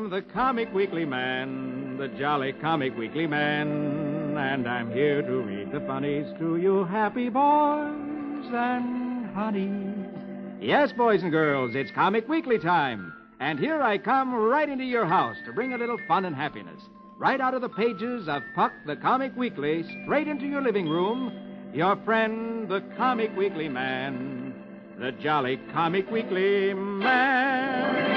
I'm the Comic Weekly Man, the jolly Comic Weekly Man, and I'm here to read the funnies to you happy boys and honeys. Yes, boys and girls, it's Comic Weekly time, and here I come right into your house to bring a little fun and happiness. Right out of the pages of Puck the Comic Weekly, straight into your living room, your friend, the Comic Weekly Man, the jolly Comic Weekly Man.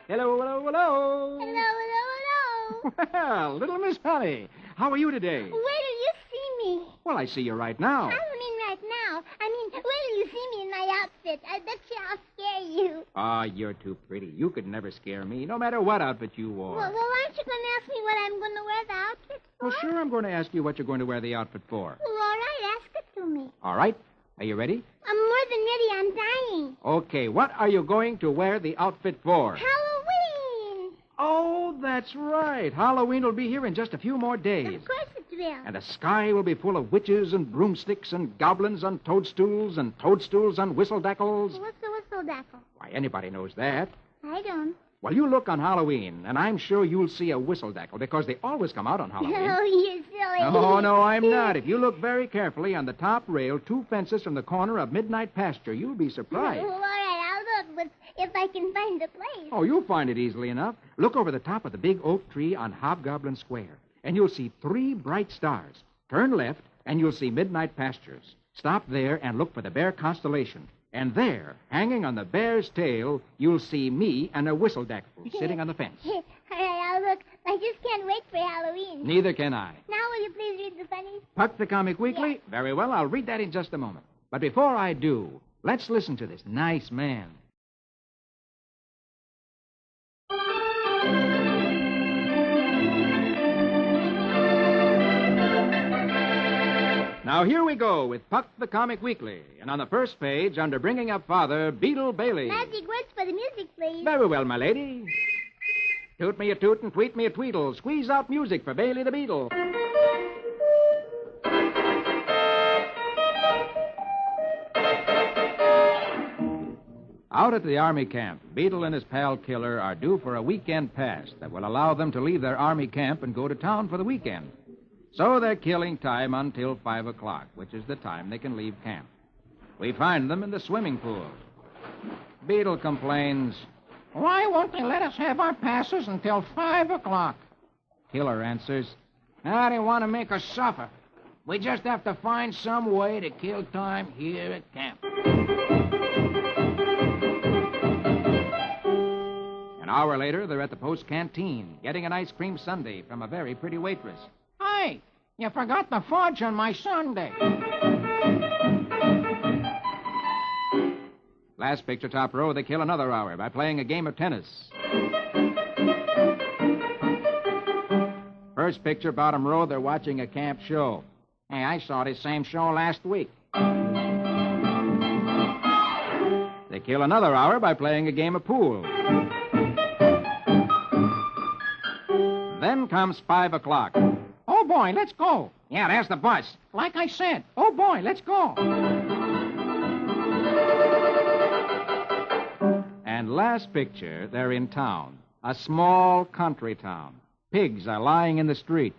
Hello, hello, hello. Hello, hello, hello. Well, little Miss Honey, how are you today? Where do you see me? Well, I see you right now. I don't mean right now. I mean, where do you see me in my outfit? I bet you I'll scare you. Ah, you're too pretty. You could never scare me, no matter what outfit you wore. Well, aren't you going to ask me what I'm going to wear the outfit for? Well, sure, I'm going to ask you what you're going to wear the outfit for. Well, all right, ask it to me. All right. Are you ready? I'm more than ready. I'm dying. Okay, what are you going to wear the outfit for? Halloween. Oh, that's right. Halloween will be here in just a few more days. Of course it will. And the sky will be full of witches and broomsticks and goblins on toadstools and toadstools on whistledackles. What's the whistledackle? Why, anybody knows that. I don't. Well, you look on Halloween, and I'm sure you'll see a whistledackle because they always come out on Halloween. Oh, you're silly. Oh, no, I'm not. If you look very carefully on the top rail, 2 fences from the corner of Midnight Pasture, you'll be surprised. Well, all right, I'll look, but if I can find the place. Oh, you'll find it easily enough. Look over the top of the big oak tree on Hobgoblin Square, and you'll see 3 bright stars. Turn left, and you'll see Midnight Pastures. Stop there and look for the Bear Constellation. And there, hanging on the bear's tail, you'll see me and a whistledackle sitting on the fence. All right, I'll look. I just can't wait for Halloween. Neither can I. Now, will you please read the funnies? Puck the Comic Weekly? Yes. Very well, I'll read that in just a moment. But before I do, let's listen to this nice man. Now, here we go with Puck the Comic Weekly. And on the first page, under Bringing Up Father, Beetle Bailey. Magic words for the music, please. Very well, my lady. Toot me a toot and tweet me a tweedle. Squeeze out music for Bailey the Beetle. Out at the Army camp, Beetle and his pal Killer are due for a weekend pass that will allow them to leave their Army camp and go to town for the weekend. So they're killing time until 5 o'clock, which is the time they can leave camp. We find them in the swimming pool. Beetle complains, "Why won't they let us have our passes until 5 o'clock? Killer answers, They want to make us suffer. We just have to find some way to kill time here at camp." An hour later, they're at the post canteen, getting an ice cream sundae from a very pretty waitress. Hey, you forgot the fudge on my sundae. Last picture, top row, they kill another hour by playing a game of tennis. First picture, bottom row, they're watching a camp show. Hey, I saw this same show last week. They kill another hour by playing a game of pool. Then comes 5 o'clock. Oh, boy, let's go. Yeah, there's the bus. Like I said, oh, boy, let's go. And last picture, they're in town. A small country town. Pigs are lying in the street.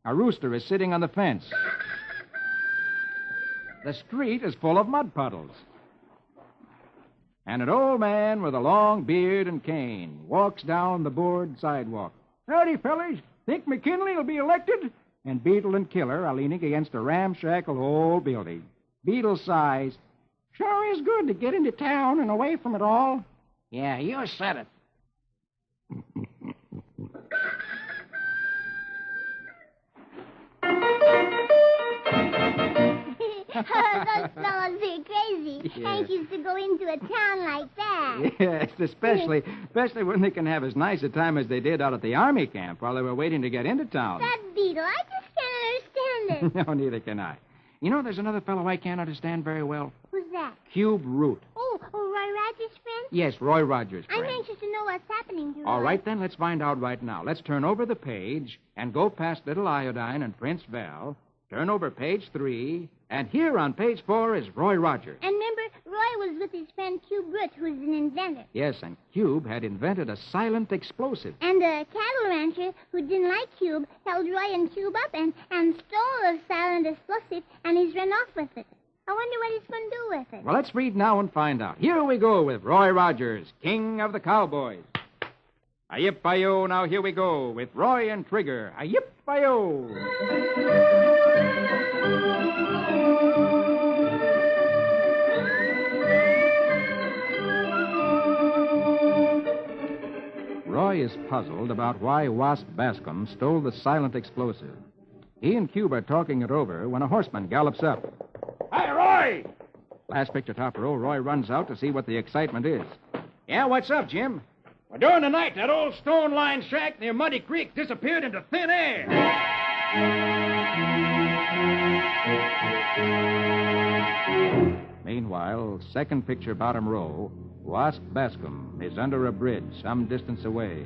A rooster is sitting on the fence. The street is full of mud puddles. And an old man with a long beard and cane walks down the board sidewalk. Howdy, fellas. Think McKinley will be elected? And Beetle and Killer are leaning against a ramshackle old building. Beetle sighs. Sure is good to get into town and away from it all. Yeah, you said it. Those fellows are crazy. Yeah. Anxious to go into a town like that. Yes, especially when they can have as nice a time as they did out at the Army camp while they were waiting to get into town. That Beetle, I just can't understand it. No, neither can I. You know, there's another fellow I can't understand very well. Who's that? Cube Root. Oh, Roy Rogers' friend? Yes, Roy Rogers' I'm friend. anxious to know what's happening to All Roy. right, then, let's find out right now. Let's turn over the page and go past Little Iodine and Prince Val. Turn over page 3, and here on page 4 is Roy Rogers. And remember, Roy Roy was with his friend Cube Root, who's an inventor. Yes, and Cube had invented a silent explosive. And a cattle rancher who didn't like Cube held Roy and Cube up and stole the silent explosive, and he's run off with it. I wonder what he's going to do with it. Well, let's read now and find out. Here we go with Roy Rogers, King of the Cowboys. A-yip-a-yo, now here we go with Roy and Trigger. A-yip-a-yo. Roy is puzzled about why Wasp Bascom stole the silent explosive. He and Cube are talking it over when a horseman gallops up. Hi, Roy! Last picture top row, Roy runs out to see what the excitement is. Yeah, what's up, Jim? Well, during the night, that old stone line shack near Muddy Creek disappeared into thin air. Meanwhile, second picture bottom row, Wasp Bascom is under a bridge some distance away,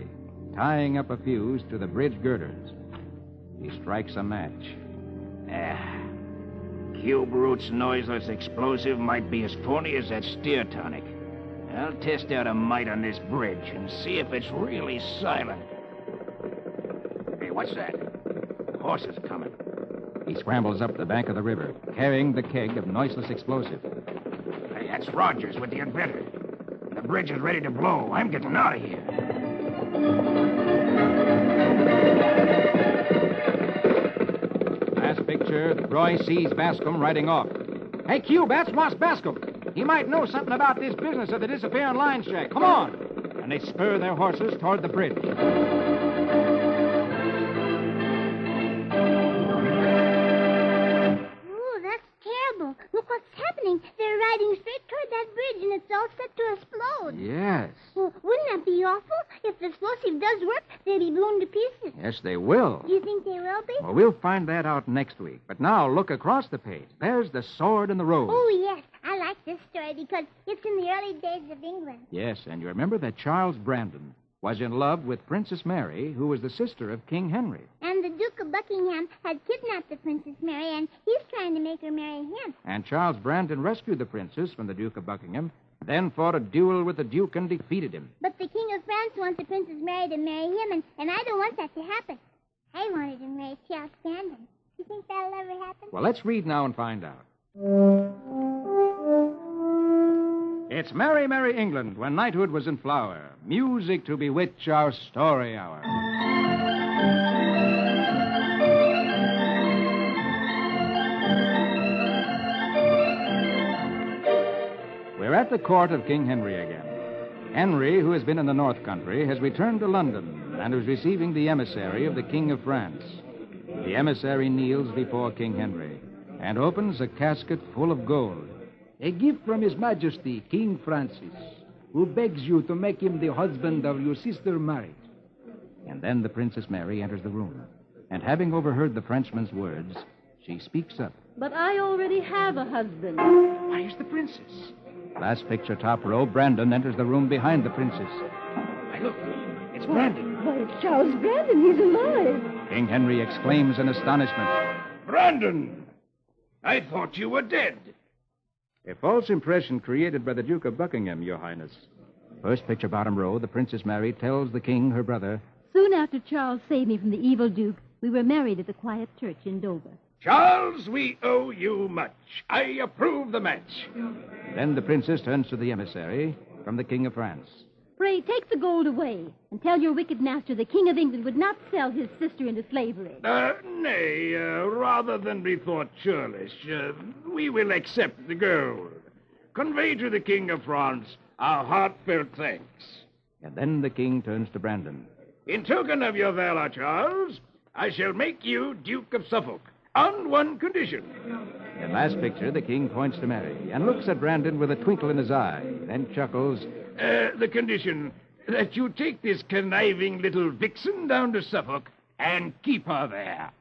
tying up a fuse to the bridge girders. He strikes a match. Cube Root's noiseless explosive might be as phony as that steer tonic. I'll test out a mite on this bridge and see if it's really silent. Hey, what's that? The horse is coming. He scrambles up the bank of the river, carrying the keg of noiseless explosive. Hey, that's Rogers with the inventor. The bridge is ready to blow. I'm getting out of here. Last picture, Roy sees Bascom riding off. Hey, Cube, that's Wasp Bascom. He might know something about this business of the disappearing line shack. Come on. And they spur their horses toward the bridge. Oh, that's terrible. Look what's happening. They're riding straight toward that bridge, and it's all set to explode. Yes. Well, wouldn't that be awful? If the explosive does work, they'll be blown to pieces. Yes, they will. Do you think they will be? Well, we'll find that out next week. But now, look across the page. There's the sword and the rose. Oh, yes. I like this story because it's in the early days of England. Yes, and you remember that Charles Brandon was in love with Princess Mary, who was the sister of King Henry. And the Duke of Buckingham had kidnapped the Princess Mary, and he's trying to make her marry him. And Charles Brandon rescued the princess from the Duke of Buckingham, then fought a duel with the Duke and defeated him. But the King of France wants the Princess Mary to marry him, and I don't want that to happen. I wanted to marry Charles Brandon. Do you think that'll ever happen? Well, let's read now and find out. It's Merry, Merry England, when knighthood was in flower. Music to bewitch our story hour. We're at the court of King Henry again. Henry, who has been in the North Country, has returned to London and is receiving the emissary of the King of France. The emissary kneels before King Henry and opens a casket full of gold. A gift from His Majesty, King Francis, who begs you to make him the husband of your sister Mary. And then the Princess Mary enters the room. And having overheard the Frenchman's words, she speaks up. But I already have a husband. Where's the princess? Last picture, top row, Brandon enters the room behind the princess. Hey, look. It's Brandon. Why, it's Charles Brandon. He's alive. King Henry exclaims in astonishment. Brandon! I thought you were dead. A false impression created by the Duke of Buckingham, Your Highness. First picture, bottom row, the Princess Mary tells the king, her brother. Soon after Charles saved me from the evil Duke, we were married at the quiet church in Dover. Charles, we owe you much. I approve the match. Then the princess turns to the emissary from the King of France. Pray, take the gold away and tell your wicked master the King of England would not sell his sister into slavery. Nay, rather than be thought churlish, we will accept the gold. Convey to the King of France our heartfelt thanks. And then the king turns to Brandon. In token of your valor, Charles, I shall make you Duke of Suffolk on one condition. In last picture, the king points to Mary and looks at Brandon with a twinkle in his eye, then chuckles. The condition that you take this conniving little vixen down to Suffolk and keep her there.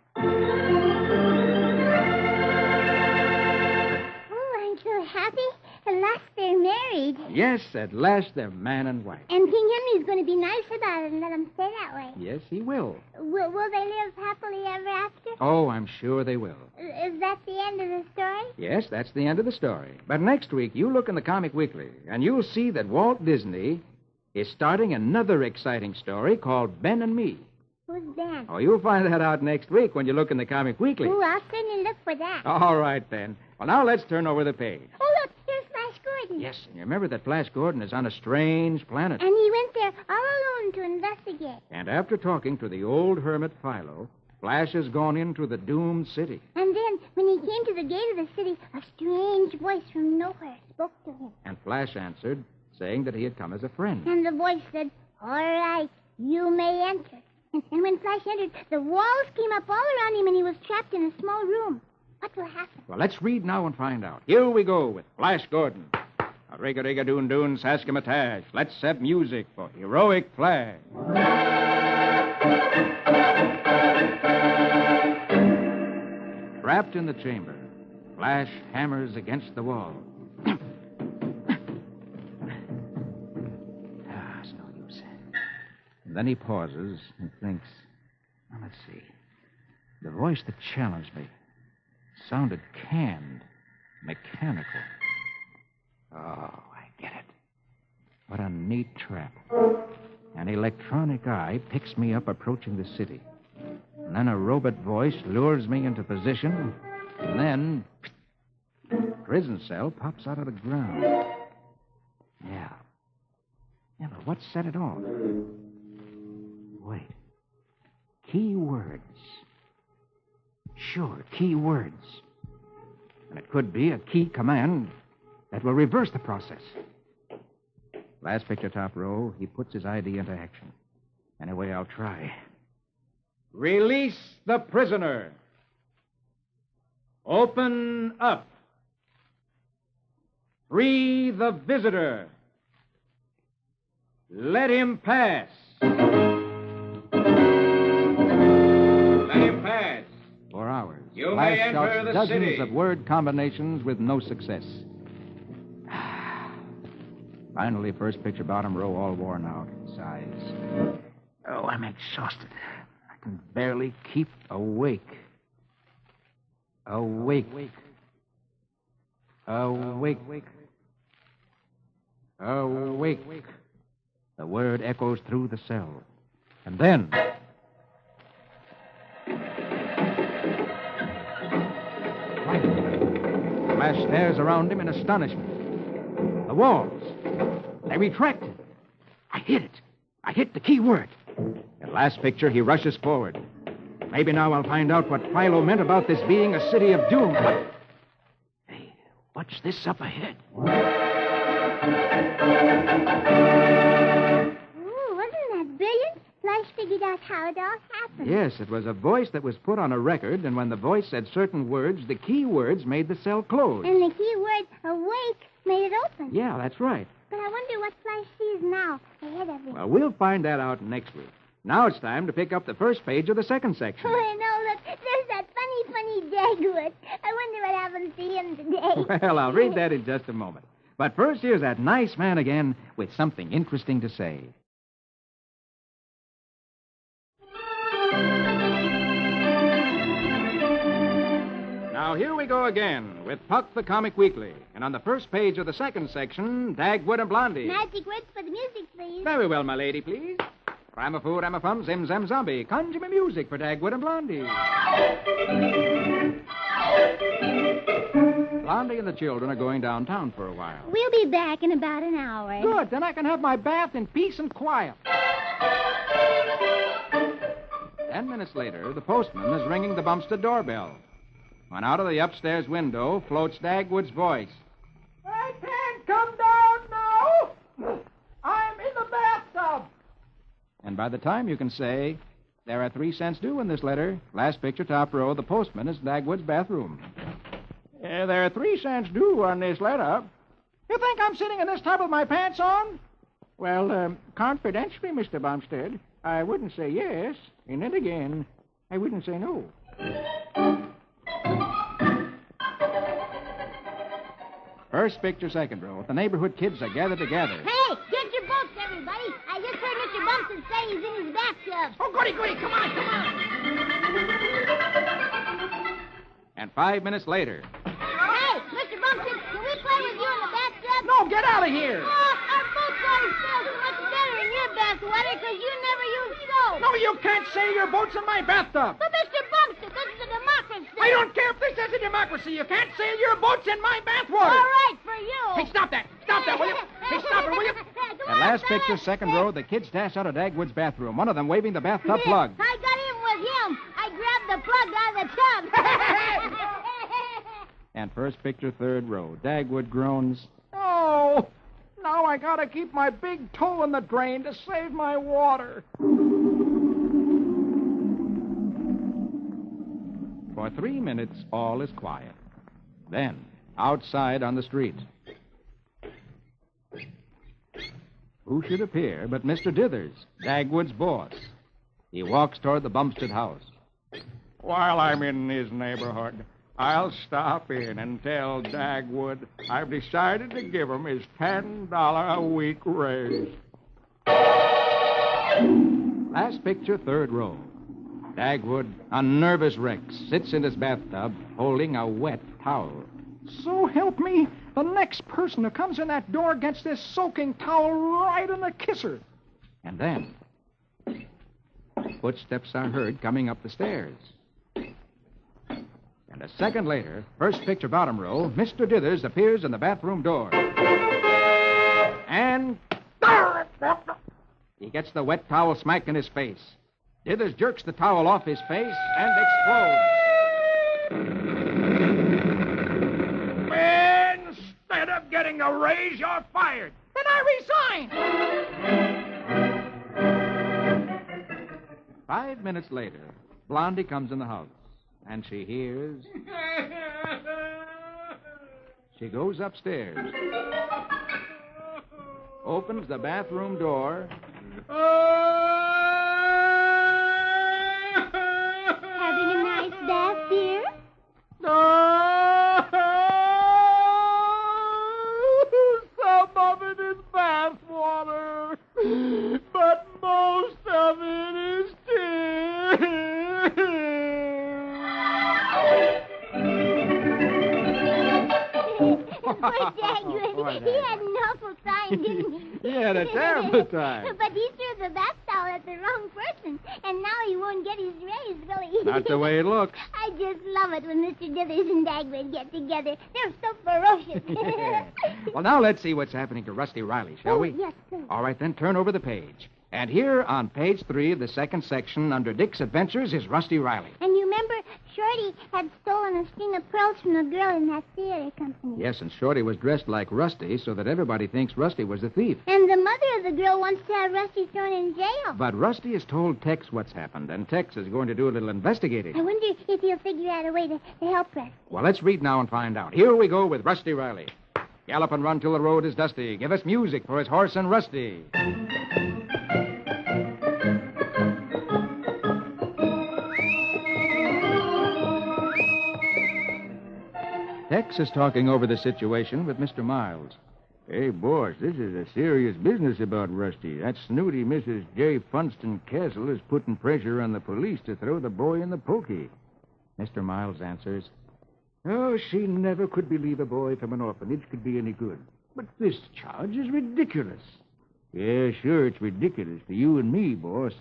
Oh, I'm so happy. At last they're married. Yes, at last they're man and wife. And King Henry's going to be nice about it and let them stay that way. Yes, he will. Will they live happily ever after? Oh, I'm sure they will. Is that the end of the story? Yes, that's the end of the story. But next week, you look in the Comic Weekly, and you'll see that Walt Disney is starting another exciting story called Ben and Me. Who's Ben? Oh, you'll find that out next week when you look in the Comic Weekly. Ooh, I'll certainly look for that. All right, then. Well, now let's turn over the page. Oh, look, here's Flash Gordon. Yes, and you remember that Flash Gordon is on a strange planet. And he went there all alone to investigate. And after talking to the old hermit Philo, Flash has gone into the doomed city. And then, when he came to the gate of the city, a strange voice from nowhere spoke to him. And Flash answered, saying that he had come as a friend. And the voice said, all right, you may enter. And when Flash entered, the walls came up all around him and he was trapped in a small room. What will happen? Well, let's read now and find out. Here we go with Flash Gordon. Rigga-rigga-doon-doon, Saskamataj. Let's have music for Heroic Flash. Trapped in the chamber, Flash hammers against the wall. It's no use. And then he pauses and thinks. Now, let's see. The voice that challenged me sounded canned, mechanical. Oh, I get it. What a neat trap. An electronic eye picks me up approaching the city. And then a robot voice lures me into position. And then prison cell pops out of the ground. Yeah, but what set it off? Wait. Key words. Sure, key words. And it could be a key command that will reverse the process. Last picture, top row, he puts his ID into action. Anyway, I'll try. Release the prisoner. Open up. Free the visitor. Let him pass. Let him pass. For hours. You may enter the dozens city. of word combinations with no success. Finally, first picture, bottom row, all worn out. Sighs. Oh, I'm exhausted. I can barely keep awake. Awake. Awake. Awake. The word echoes through the cell. And then... Flash stares around him in astonishment. The walls. They retracted. I hit it. I hit the key word. At last picture, he rushes forward. Maybe now I'll find out what Philo meant about this being a city of doom. But... Hey, what's this up ahead? Ooh, wasn't that brilliant? Flash figured out how it all happened. Yes, it was a voice that was put on a record, and when the voice said certain words, the key words made the cell close. And the key word, awake, made it open. Yeah, that's right. But I wonder what Flash sees now ahead of him. Well, we'll find that out next week. Now it's time to pick up the first page of the second section. Oh, no, look, there's that funny Dagwood. I wonder what happens to him today. Well, I'll read that in just a moment. But first, here's that nice man again with something interesting to say. Now, here we go again with Puck the Comic Weekly. And on the first page of the second section, Dagwood and Blondie. Magic words for the music, please. Very well, my lady, please. Ramafoo, Ramafum, Zim Zam Zombie. Conjure me music for Dagwood and Blondie. Blondie and the children are going downtown for a while. We'll be back in about an hour. Good, then I can have my bath in peace and quiet. 10 minutes later, the postman is ringing the Bumstead doorbell. When out of the upstairs window floats Dagwood's voice. I can't come down now. I'm in the bathtub. And by the time you can say, there are 3 cents due in this letter, last picture, top row, the postman is Dagwood's bathroom. There are 3 cents due on this letter. You think I'm sitting in this tub with my pants on? Well, confidentially, Mr. Bumstead, I wouldn't say yes, and then again, I wouldn't say no. First picture, second row. The neighborhood kids are gathered together. Hey, get your boats, everybody. I just heard Mr. Bumpton say he's in his bathtub. Oh, goody, come on. And 5 minutes later. Hey, Mr. Bumpton, can we play with you in the bathtub? No, get out of here! Oh, our boat water smells so much better in your bathwater because you never use soap. No, you can't sail your boats in my bathtub. But Mr. Bumpton, this is a democracy. I don't care if this is a democracy. You can't sail your boats in my bathwater. All right, for you. Hey, stop that. Stop that, will you? Hey, stop it, will you? At last picture, second row, the kids dash out of Dagwood's bathroom, one of them waving the bathtub plug. I got in with him. I grabbed the plug out of the tub. And first picture, third row, Dagwood groans, "Oh, now I gotta keep my big toe in the drain to save my water." For 3 minutes, all is quiet. Then, outside on the street, who should appear but Mr. Dithers, Dagwood's boss. He walks toward the Bumstead house. "While I'm in his neighborhood, I'll stop in and tell Dagwood I've decided to give him his $10 a week raise." Last picture, third row. Dagwood, a nervous wreck, sits in his bathtub holding a wet towel. "So help me, the next person who comes in that door gets this soaking towel right in the kisser." And then, footsteps are heard coming up the stairs. And a second later, first picture, bottom row, Mr. Dithers appears in the bathroom door. And he gets the wet towel smacked in his face. Dithers jerks the towel off his face and explodes. Instead of getting a raise, you're fired. Then I resign. 5 minutes later, Blondie comes in the house, and she hears. She goes upstairs, opens the bathroom door. Having a nice bath, dear? Some of it is bath water, but most of it is tears. Poor Dagwood. He had an awful time, didn't he? He had a terrible time. But he threw the bath towel at the wrong person, and now he won't get his raise, will he? Not the way it looks. I just love it when Mr. Dithers and Dagwood get together. They're so ferocious. Yeah. Well, now let's see what's happening to Rusty Riley, shall we? Yes, sir. All right, then turn over the page. And here on page 3 of the second section, under Dick's Adventures, is Rusty Riley. And you remember Shorty had stolen a string of pearls from a girl in that theater company. Yes, and Shorty was dressed like Rusty so that everybody thinks Rusty was the thief. And the mother of the girl wants to have Rusty thrown in jail. But Rusty has told Tex what's happened, and Tex is going to do a little investigating. I wonder if he'll figure out a way to help Rusty. Well, let's read now and find out. Here we go with Rusty Riley. Gallop and run till the road is dusty. Give us music for his horse and Rusty. Tex is talking over the situation with Mr. Miles. Hey, boss, this is a serious business about Rusty. That snooty Mrs. J. Funston Castle is putting pressure on the police to throw the boy in the pokey. Mr. Miles answers, Oh, she never could believe a boy from an orphanage could be any good. But this charge is ridiculous. Yeah, sure, it's ridiculous to you and me, boss.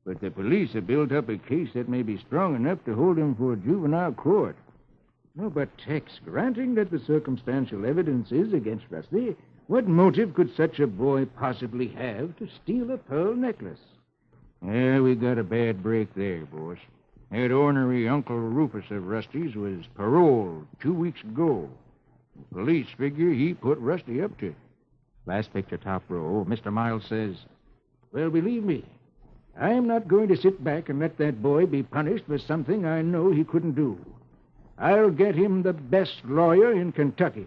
But the police have built up a case that may be strong enough to hold him for a juvenile court. No, but Tex, granting that the circumstantial evidence is against Rusty, what motive could such a boy possibly have to steal a pearl necklace? Yeah, we got a bad break there, boss. That ornery Uncle Rufus of Rusty's was paroled 2 weeks ago. The police figure he put Rusty up to. Last picture, top row, Mr. Miles says, Well, believe me, I'm not going to sit back and let that boy be punished for something I know he couldn't do. I'll get him the best lawyer in Kentucky.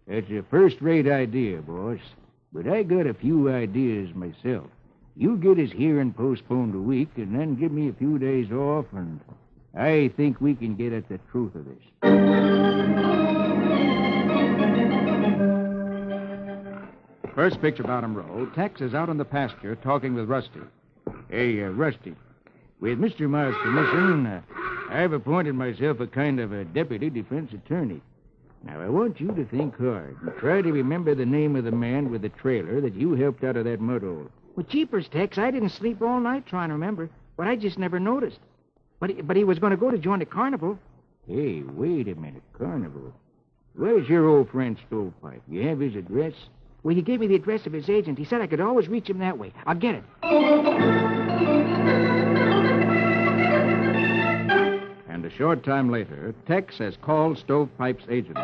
That's a first-rate idea, boss. But I got a few ideas myself. You get his hearing postponed a week, and then give me a few days off, and I think we can get at the truth of this. First picture, bottom row. Tex is out on the pasture talking with Rusty. Hey, Rusty, with Mr. Miles' permission, I've appointed myself a kind of a deputy defense attorney. Now, I want you to think hard and try to remember the name of the man with the trailer that you helped out of that mud hole. Well, jeepers, Tex, I didn't sleep all night trying to remember, but I just never noticed. But he was going to go to join the carnival. Hey, wait a minute, carnival. Where's your old friend Stovepipe? You have his address? Well, he gave me the address of his agent. He said I could always reach him that way. I'll get it. And a short time later, Tex has called Stovepipe's agent.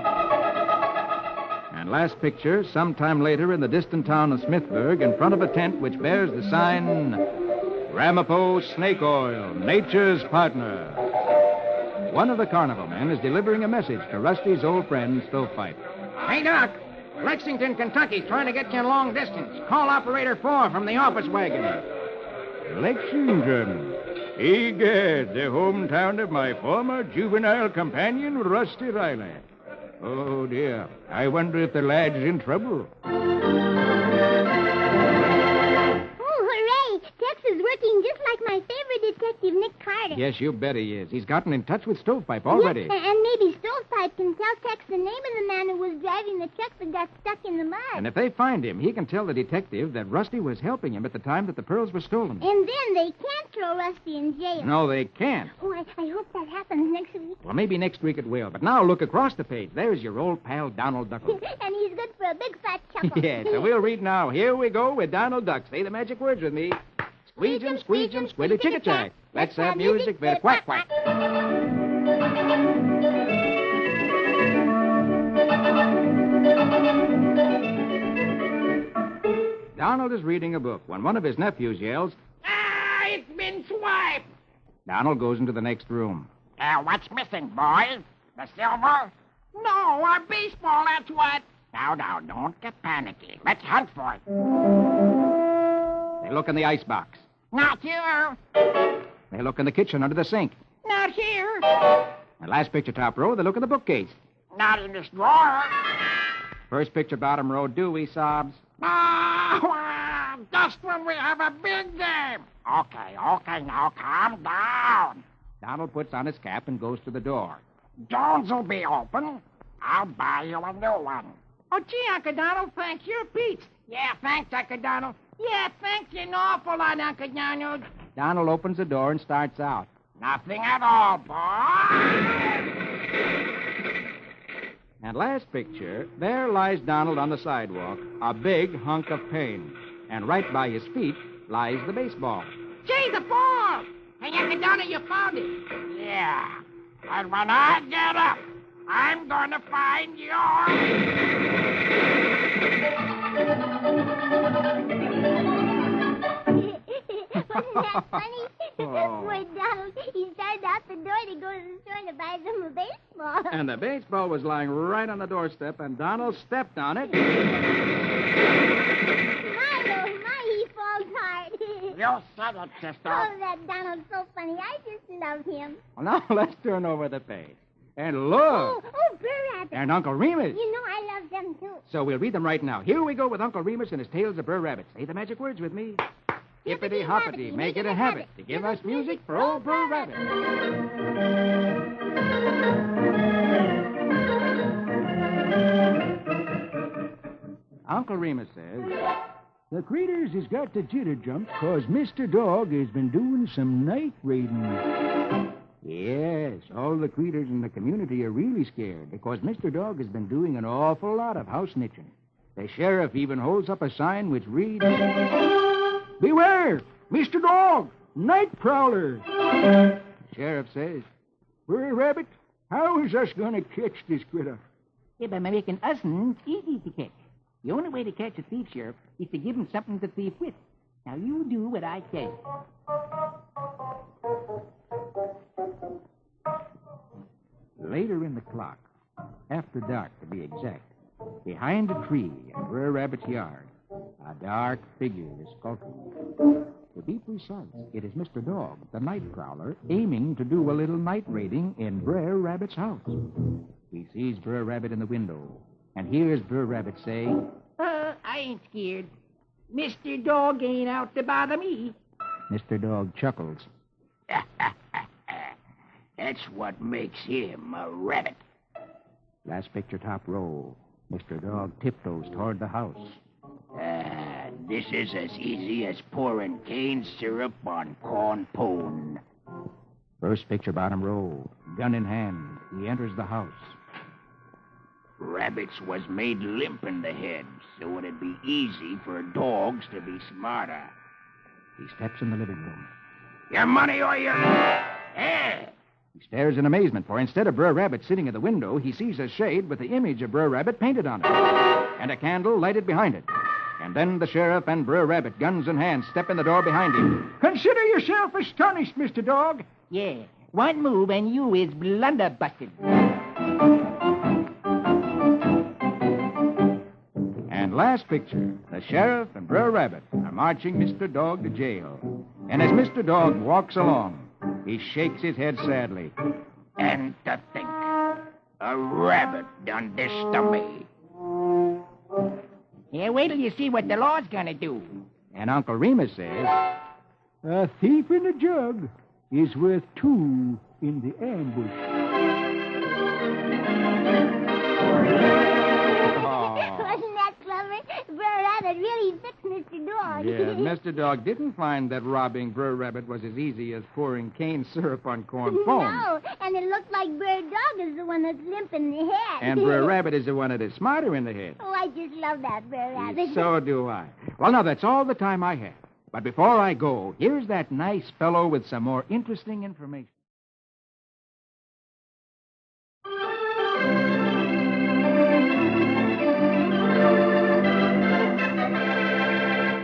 And last picture, sometime later in the distant town of Smithburg, in front of a tent which bears the sign, Ramapo Snake Oil, Nature's Partner. One of the carnival men is delivering a message to Rusty's old friend, Stovepipe. Hey, Doc. Lexington, Kentucky, trying to get you long distance. Call operator 4 from the office wagon. Lexington. Egad, the hometown of my former juvenile companion, Rusty Riley. Oh, dear. I wonder if the lad's in trouble. Tex is working just like my favorite detective, Nick Carter. Yes, you bet he is. He's gotten in touch with Stovepipe already. Yes, and maybe Stovepipe can tell Tex the name of the man who was driving the truck that got stuck in the mud. And if they find him, he can tell the detective that Rusty was helping him at the time that the pearls were stolen. And then they can't throw Rusty in jail. No, they can't. Oh, I hope that happens next week. Well, maybe next week it will. But now look across the page. There's your old pal, Donald Duckle. And he's good for a big fat chuckle. Yes, so we'll read now. Here we go with Donald Duck. Say the magic words with me. Squeegem, squeegem, squiddy chicka chack. Let's have music with a quack quack. Donald is reading a book when one of his nephews yells, Ah, it's been swiped. Donald goes into the next room. What's missing, boys? The silver? No, our baseball, that's what. Now, don't get panicky. Let's hunt for it. They look in the icebox. Not here. They look in the kitchen under the sink. Not here. The last picture, top row, they look in the bookcase. Not in this drawer. First picture, bottom row, Dewey sobs. Just when we have a big game. Okay, now calm down. Donald puts on his cap and goes to the door. Jones will be open. I'll buy you a new one. Oh, gee, Uncle Donald, thanks. You're Pete. Yeah, thanks, Uncle Donald. Yeah, thanks an awful lot, Uncle Donald. Donald opens the door and starts out. Nothing at all, boy. And last picture, there lies Donald on the sidewalk, a big hunk of pain. And right by his feet lies the baseball. Gee, the ball. Hey, Uncle Donald, you found it. Yeah. And when I get up, I'm going to find Wasn't that funny? Oh. Poor Donald. He started out the door to go to the store to buy some a baseball. And the baseball was lying right on the doorstep, and Donald stepped on it. My, he falls hard. You said it, sister. Oh, that Donald's so funny. I just love him. Well, now let's turn over the page. And look. Oh, Burr Rabbit. And Uncle Remus. You know I love them, too. So we'll read them right now. Here we go with Uncle Remus and his tales of Burr Rabbit. Say the magic words with me. Hippity hoppity, make it a habit to give us music for old Burr Rabbit. Uncle Remus says, the creatures has got the jitter jump 'cause Mr. Dog has been doing some night raiding. Yes, all the creatures in the community are really scared because Mr. Dog has been doing an awful lot of house snitching. The sheriff even holds up a sign which reads, Beware, Mr. Dog, night prowler. The sheriff says, Burr Rabbit, how is us going to catch this critter? Yeah, by making us easy to catch. The only way to catch a thief, Sheriff, is to give him something to thief with. Now, you do what I say. Later in the clock, after dark to be exact, behind a tree in Burr Rabbit's yard, a dark figure is skulking. To be precise, it is Mr. Dog, the night prowler, aiming to do a little night raiding in Burr Rabbit's house. He sees Burr Rabbit in the window and hears Burr Rabbit say, I I ain't scared. Mr. Dog ain't out to bother me. Mr. Dog chuckles. That's what makes him a rabbit. Last picture top roll. Mr. Dog tiptoes toward the house. This is as easy as pouring cane syrup on corn pone. First picture bottom row. Gun in hand. He enters the house. Rabbits was made limp in the head, so it'd be easy for dogs to be smarter. He steps in the living room. Your money or your... Hey! He stares in amazement, for instead of Brer Rabbit sitting at the window, he sees a shade with the image of Brer Rabbit painted on it, and a candle lighted behind it. And then the sheriff and Brer Rabbit, guns in hand, step in the door behind him. Consider yourself astonished, Mr. Dog. Yeah, one move and you is blunderbusted. And last picture, the sheriff and Brer Rabbit are marching Mr. Dog to jail. And as Mr. Dog walks along, he shakes his head sadly. And to think, a rabbit done this to me. Yeah, wait till you see what the law's gonna do. And Uncle Remus says, A thief in a jug is worth two in the ambush. Wasn't that clever? Brer Rabbit really fixed Mr. Dog. yes, Mr. Dog didn't find that robbing Brer Rabbit was as easy as pouring cane syrup on corn pone. No, and it looked like Brer Dog is the one that's limp in the head. And Brer Rabbit is the one that is smarter in the head. Oh, I just love that Brer Rabbit. So do I. Well, now, that's all the time I have. But before I go, here's that nice fellow with some more interesting information.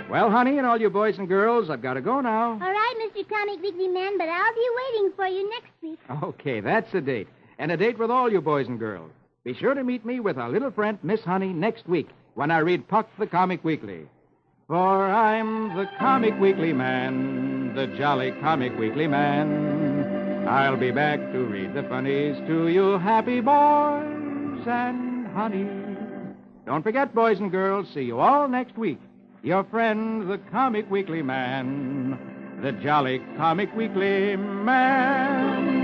Well, honey, and all you boys and girls, I've got to go now. All right, Mr. Comic Weekly Man, but I'll be waiting for you next week. Okay, that's a date. And a date with all you boys and girls. Be sure to meet me with our little friend, Miss Honey, next week when I read Puck the Comic Weekly. For I'm the Comic Weekly Man, the jolly Comic Weekly Man. I'll be back to read the funnies to you happy boys and honey. Don't forget, boys and girls, see you all next week. Your friend, the Comic Weekly Man, the jolly Comic Weekly Man.